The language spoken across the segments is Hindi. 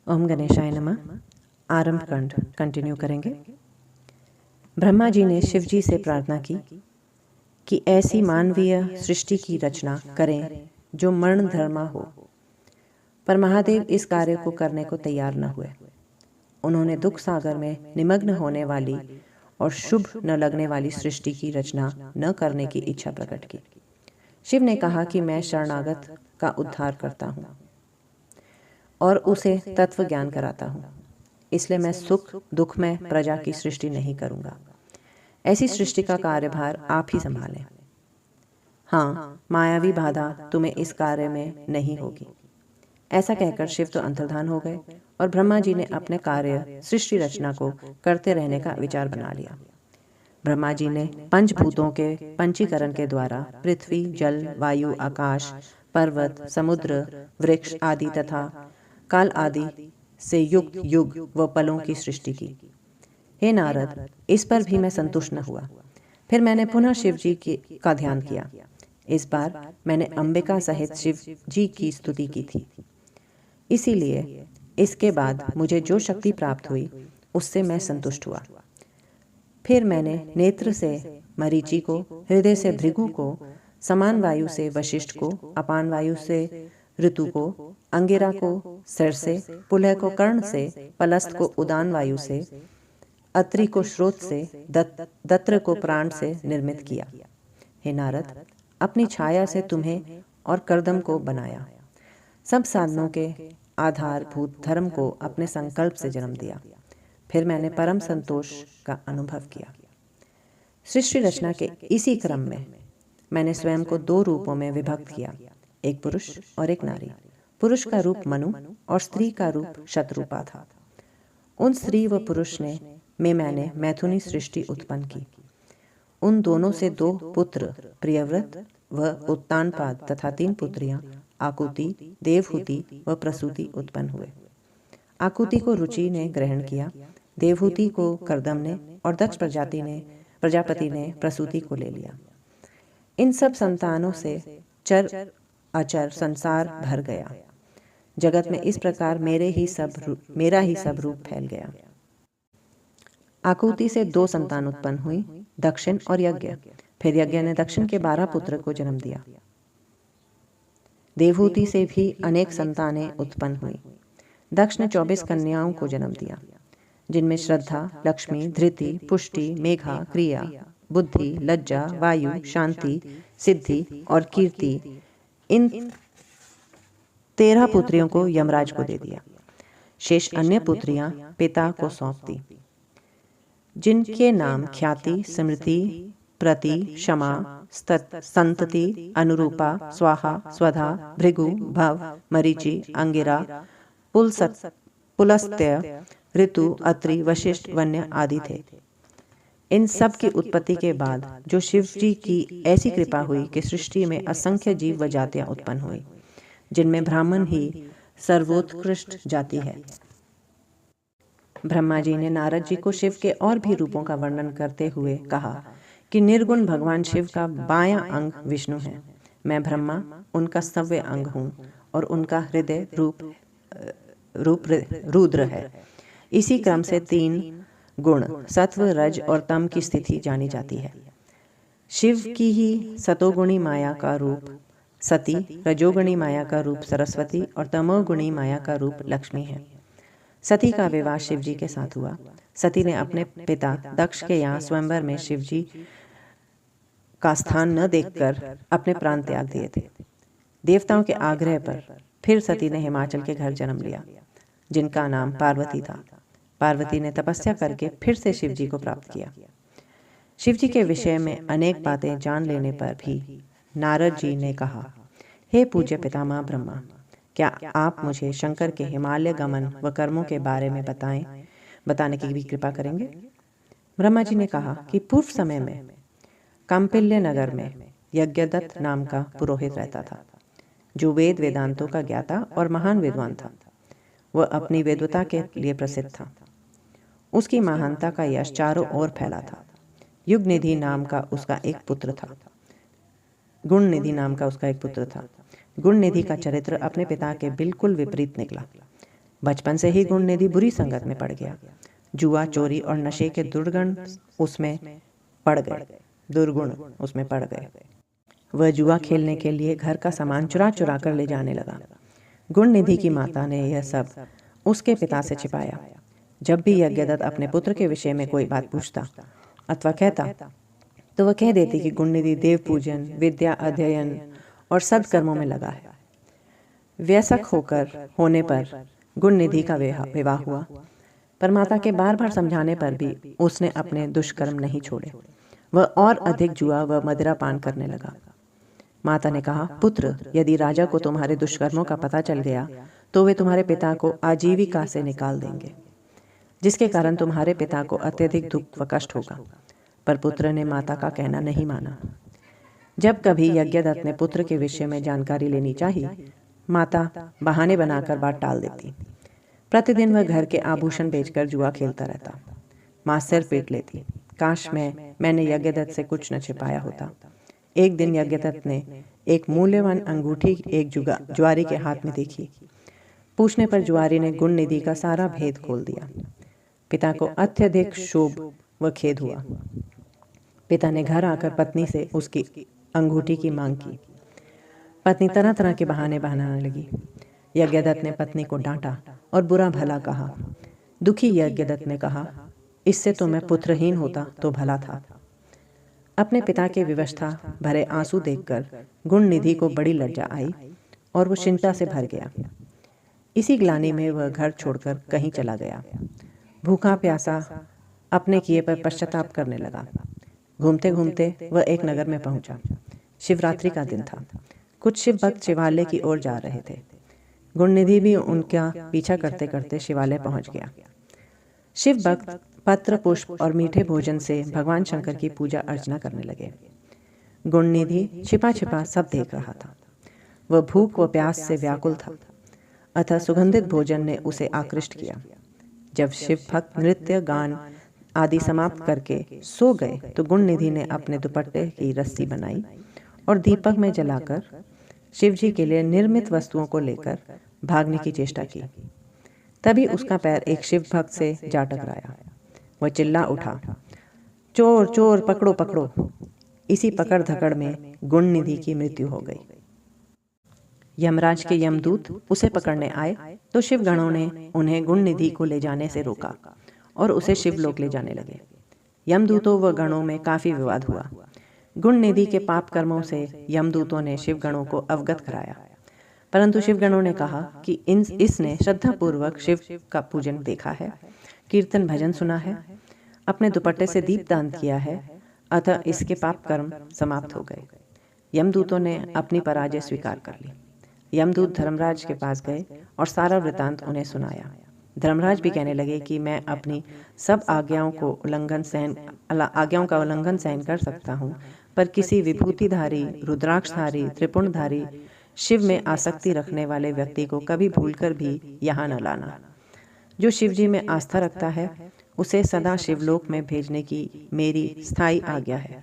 ओम गणेशाय नमः। आरंभ खंड कंटिन्यू करेंगे। ब्रह्मा जी ने शिव जी से प्रार्थना की कि ऐसी मानवीय सृष्टि की रचना करें जो मरण धर्मा हो, पर महादेव इस कार्य को करने को तैयार न हुए। उन्होंने दुख सागर में निमग्न होने वाली और शुभ न लगने वाली सृष्टि की रचना न करने की इच्छा प्रकट की। शिव ने कहा कि मैं शरणागत का उद्धार करता हूँ और उसे तत्व ज्ञान कराता हूँ, इसलिए मैं सुख दुख में प्रजा की सृष्टि नहीं करूँगा। ऐसी सृष्टि का कार्यभार आप ही संभालें। हाँ, मायावी बाधा तुम्हें इस कार्य में नहीं होगी। ऐसा कहकर शिव तो अंतर्धान हो गए और ब्रह्मा जी ने अपने कार्य सृष्टि रचना को करते रहने का विचार बना लिया। ब्रह्मा जी ने पंचभूतों के पंचीकरण के द्वारा पृथ्वी, जल, वायु, आकाश, पर्वत, समुद्र, वृक्ष आदि तथा काल आदि से युक्त युग व पलों की सृष्टि की। हे नारद, इस पर भी मैं संतुष्ट न हुआ। फिर मैंने पुनः शिव जी का ध्यान किया। इस बार मैंने अंबिका सहित शिव जी की स्तुति की थी। इसीलिए इसके बाद मुझे जो शक्ति प्राप्त हुई उससे मैं संतुष्ट हुआ। फिर मैंने नेत्र से मरीचि को, हृदय से भृगु को, समान वायु से वशिष्ठ को, अपान वायु से ऋतु को, अंगिरा को सिर से, पुलह को कर्ण से, पलस्त को उदान वायु से, अत्रि को श्रोत से, दत्र को प्राण से निर्मित किया। हे नारद, अपनी छाया से तुम्हें और कर्दम को बनाया। सब साधनों के आधारभूत धर्म को अपने संकल्प से जन्म दिया। फिर मैंने परम संतोष का अनुभव किया। सृष्टि रचना के इसी क्रम में मैंने स्वयं को दो रूपों में विभक्त किया, एक पुरुष और एक नारी। पुरुष का रूप मनु और स्त्री का रूप शतरूपा था। उन स्त्री व पुरुष में मैंने मैथुनी सृष्टि उत्पन्न की। उन दोनों से दो पुत्र प्रियव्रत व उत्तानपाद तथा 3 पुत्रियां आकुति, देवहूति व प्रसूति उत्पन्न हुए। आकुति को रुचि ने ग्रहण किया, देवहूति को कर्दम ने और दक्ष प्रजापति ने प्रसूति को ले लिया। इन सब संतानों से चर अचर संसार भर गया। जगत में इस प्रकार मेरा ही सब रूप फैल गया। आकुति से 2 संतान उत्पन्न हुई, दक्षिण और यज्ञ। फिर यज्ञ ने दक्षिण के 12 पुत्र को जन्म दिया। देवहूति से भी अनेक संतानें उत्पन्न हुई। दक्ष ने 24 कन्याओं को जन्म दिया, जिनमें श्रद्धा, लक्ष्मी, धृति, पुष्टि, मेघा, क्रिया, बुद्धि, लज्जा, वायु, शांति, सिद्धि और कीर्ति, इन 13 पुत्रियों को यमराज को दे दिया। शेष अन्य पुत्रियां पिता को सौंप दी, जिनके नाम ख्याति, स्मृति, प्रति, क्षमा, संतति, अनुरूपा, स्वाहा, स्वधा, भृगु, भव, मरीचि, अंगिरा, पुलस्त्य, ऋतु, अत्रि, वशिष्ठ, वन्य आदि थे। इन सब की उत्पत्ति के बाद जो शिव जी की ऐसी कृपा हुई कि सृष्टि में असंख्य जीव व जातियां उत्पन्न हुई, जिनमें ब्राह्मण ही सर्वोत्कृष्ट जाति है। ब्रह्मा जी ने नारद जी को शिव के और भी रूपों का वर्णन करते हुए कहा कि निर्गुण भगवान शिव का बायां अंग विष्णु है। मैं ब्रह्मा उनका सव्य अंग हूँ और उनका हृदय रूप रुद्र है। इसी क्रम से 3 गुण सत्व, रज और तम की स्थिति जानी जाती है। शिव की ही सतोगुणी माया का रूप सती, रजोगुणी माया का रूप सरस्वती और तमोगुणी माया का रूप लक्ष्मी है। सती का विवाह शिव जी के साथ हुआ। सती ने अपने पिता दक्ष के यहाँ स्वयंवर में शिव जी का स्थान न देखकर अपने प्राण त्याग दिए थे। देवताओं के आग्रह पर फिर सती ने हिमाचल के घर जन्म लिया, जिनका नाम पार्वती था। पार्वती ने तपस्या करके फिर से शिव जी को प्राप्त किया। शिव जी के विषय में अनेक बातें जान लेने पर भी नारद जी ने कहा, हे पूज्य पितामह ब्रह्मा, क्या आप मुझे शंकर के हिमालय गमन व कर्मों के बारे में बताने की भी कृपा करेंगे? ब्रह्मा जी ने कहा कि पूर्व समय में काम्पिल्य नगर में यज्ञदत्त नाम का पुरोहित रहता था, जो वेद वेदांतों का ज्ञाता और महान विद्वान था। वह अपनी वेदवता के लिए प्रसिद्ध था। उसकी महानता का यश चारों ओर फैला था। युगनिधि नाम का उसका एक पुत्र था। गुणनिधि नाम का उसका एक पुत्र था। गुणनिधि का चरित्र अपने पिता के बिल्कुल विपरीत निकला। बचपन से ही गुणनिधि बुरी संगत में पड़ गया। जुआ, चोरी और नशे के दुर्गुण उसमें पड़ गए। वह जुआ खेलने के लिए घर का सामान चुरा चुरा कर ले जाने लगा। गुणनिधि की माता ने यह सब उसके पिता से छिपाया। जब भी यज्ञदत्त अपने पुत्र के विषय में कोई बात पूछता अथवा कहता तो वह कह देती कि गुणनिधि देव पूजन, विद्या अध्ययन और सत्कर्मों में लगा है। वयस्क होने पर गुणनिधि का विवाह हुआ, पर माता के बार बार समझाने पर भी उसने अपने दुष्कर्म नहीं छोड़े। वह और अधिक जुआ व मदिरा पान करने लगा। माता ने कहा, पुत्र, यदि राजा को तुम्हारे दुष्कर्मों का पता चल गया तो वे तुम्हारे पिता को आजीविका से निकाल देंगे, जिसके कारण तुम्हारे पिता को अत्यधिक दुख व कष्ट होगा। पर पुत्र ने माता का कहना नहीं माना। जब कभी यज्ञदत्त ने पुत्र के विषय में जानकारी लेनी चाहिए, माता बहाने बनाकर बात टाल देती। प्रतिदिन वह घर के आभूषण बेचकर जुआ खेलता रहता। माँ सिर पीट लेती, काश मैंने यज्ञदत्त से कुछ न छिपाया होता। एक दिन यज्ञदत्त ने एक मूल्यवान अंगूठी एक जुआरी के हाथ में देखी। पूछने पर जुआरी ने गुणनिधि का सारा भेद खोल दिया। पिता को अत्यधिक क्षोभ व खेद हुआ। पिता ने घर आकर पत्नी से उसकी अंगूठी की मांग की। पत्नी तरह तरह के बहाने बनाने लगी। यज्ञदत्त ने पत्नी को डांटा और बुरा भला कहा। दुखी यज्ञदत्त ने कहा, इससे तो मैं पुत्रहीन होता तो भला था। अपने पिता के विवशता भरे आंसू देखकर गुणनिधि को बड़ी लज्जा आई और वो चिंता से भर गया। इसी ग्लानि में वह घर छोड़कर कहीं चला गया। भूखा प्यासा अपने किए पर पश्चाताप करने लगा। घूमते घूमते वह एक नगर में पहुंचा। शिवरात्रि का दिन था। कुछ शिव भक्त शिवालय की ओर जा रहे थे। गुणनिधि भी उनका पीछा करते करते शिवालय पहुंच गया। शिव भक्त पत्र, पुष्प और मीठे भोजन से भगवान शंकर की पूजा अर्चना करने लगे। गुणनिधि छिपा छिपा सब देख रहा था। वह भूख व प्यास से व्याकुल था, अतः सुगंधित भोजन ने उसे आकृष्ट किया। जब शिव भक्त नृत्य, गान आदि समाप्त करके सो गए तो गुणनिधि ने अपने दुपट्टे की रस्सी बनाई और दीपक में जलाकर शिवजी के लिए निर्मित वस्तुओं को लेकर भागने की चेष्टा की। तभी उसका पैर एक शिव भक्त से जा टकराया। वह चिल्ला उठा, चोर चोर, पकड़ो पकड़ो। इसी पकड़ धकड़ में गुणनिधि की मृत्यु हो गई। यमराज के यमदूत उसे पकड़ने आए तो शिवगणों ने उन्हें गुणनिधि को ले जाने से रोका और उसे शिवलोक ले जाने लगे। यमदूतों व गणों में काफी विवाद हुआ। गुणनिधि के पाप कर्मों से यमदूतों ने शिवगणों को अवगत कराया, परंतु शिवगणों ने कहा कि इसने श्रद्धापूर्वक शिव का पूजन देखा है, कीर्तन भजन सुना है, अपने दुपट्टे से दीपदान किया है, अतः इसके पाप कर्म समाप्त हो गए। यमदूतों ने अपनी पराजय स्वीकार कर ली। यमदूत धर्मराज के पास गए और सारा वृतांत उन्हें सुनाया। धर्मराज भी कहने लगे कि मैं अपनी सब आज्ञाओं का उल्लंघन सहन कर सकता हूँ, पर किसी विभूतिधारी, रुद्राक्षधारी, त्रिपुंडधारी, शिव में आसक्ति रखने वाले व्यक्ति को कभी भूलकर भी यहाँ न लाना। जो शिवजी में आस्था रखता है उसे सदा शिवलोक में भेजने की मेरी स्थायी आज्ञा है।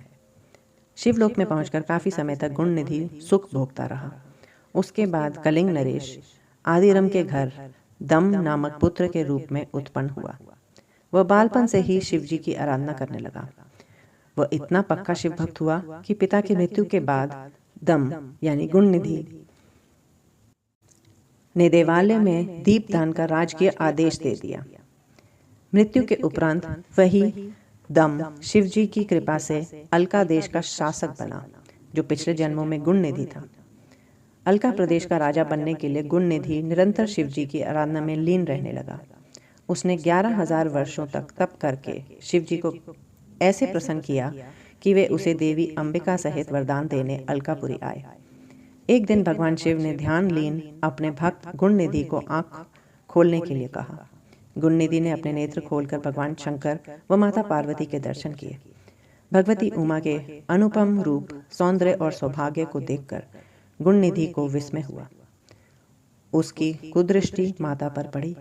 शिवलोक में पहुंचकर काफी समय तक गुणनिधि सुख भोगता रहा। उसके बाद कलिंग नरेश आदिरम के घर दम नामक पुत्र के रूप में उत्पन्न हुआ। वह बालपन से ही शिवजी की आराधना करने लगा। वह इतना पक्का शिव भक्त हुआ कि पिता की मृत्यु के बाद दम यानी गुणनिधि ने देवालय में दीपदान का राजकीय आदेश दे दिया। मृत्यु के उपरांत वही दम शिवजी की कृपा से अलका देश का शासक बना, जो पिछले जन्मों में गुणनिधि था। अलका प्रदेश का राजा बनने के लिए गुणनिधि निरंतर शिवजी की आराधना में लीन रहने लगा। उसने 11,000 वर्षों तक तप करके शिवजी को ऐसे प्रसन्न किया कि वे उसे देवी अंबिका सहित वरदान देने अलकापुरी आए। एक दिन भगवान शिव ने ध्यान लीन अपने भक्त गुणनिधि को आंख खोलने के लिए कहा। गुणनिधि ने अपने नेत्र खोलकर भगवान शंकर व माता पार्वती के दर्शन किए। भगवती उमा के अनुपम रूप, सौंदर्य और सौभाग्य को देखकर गुणनिधि को विस्मय हुआ। उसकी कुदृष्टि माता पर पड़ी।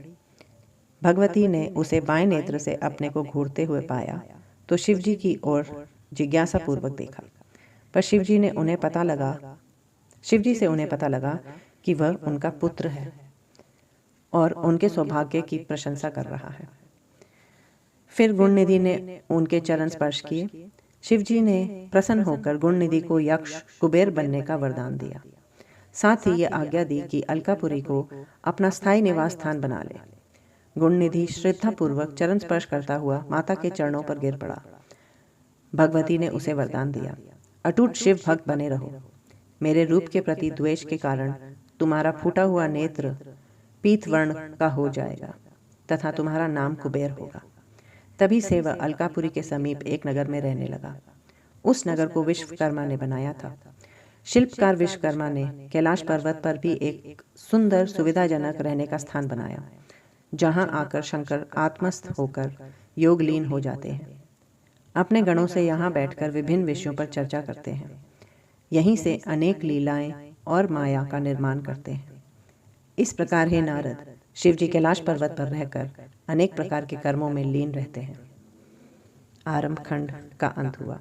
भगवती ने उसे बाएं नेत्र से अपने को घूरते हुए पाया तो शिवजी की ओर जिज्ञासा पूर्वक देखा, पर शिवजी से उन्हें पता लगा कि वह उनका पुत्र है। और उनके सौभाग्य की प्रशंसा कर रहा है। फिर गुणनिधि ने उनके चरण स्पर्श किए। शिवजी ने प्रसन्न होकर गुणनिधि को यक्ष कुबेर बनने का वरदान दिया। साथ ही ये आज्ञा दी कि अलकापुरी को अपना स्थायी निवास स्थान बना ले। गुणनिधि श्रद्धापूर्वक चरण स्पर्श करता हुआ माता के चरणों पर गिर पड़ा। भगवती ने उसे वरदान दिया, अटूट शिव भक्त बने रहो। मेरे रूप के प्रति द्वेष के कारण तुम्हारा फूटा हुआ नेत्र पीत वर्ण का हो जाएगा तथा तुम्हारा नाम कुबेर होगा। तभी से वह अलकापुरी के समीप एक नगर में रहने लगा। उस नगर को विश्वकर्मा ने बनाया था। शिल्पकार विश्वकर्मा ने कैलाश पर्वत पर भी एक सुंदर सुविधाजनक रहने का स्थान बनाया, जहां आकर शंकर आत्मस्थ होकर योगलीन हो जाते हैं। अपने गणों से यहाँ बैठकर विभिन्न विषयों पर चर्चा करते हैं। यहीं से अनेक लीलाएं और माया का निर्माण करते हैं। इस प्रकार हे नारद, शिवजी कैलाश पर्वत पर रहकर अनेक प्रकार के कर्मों में लीन रहते हैं। आरंभ खंड का अंत हुआ।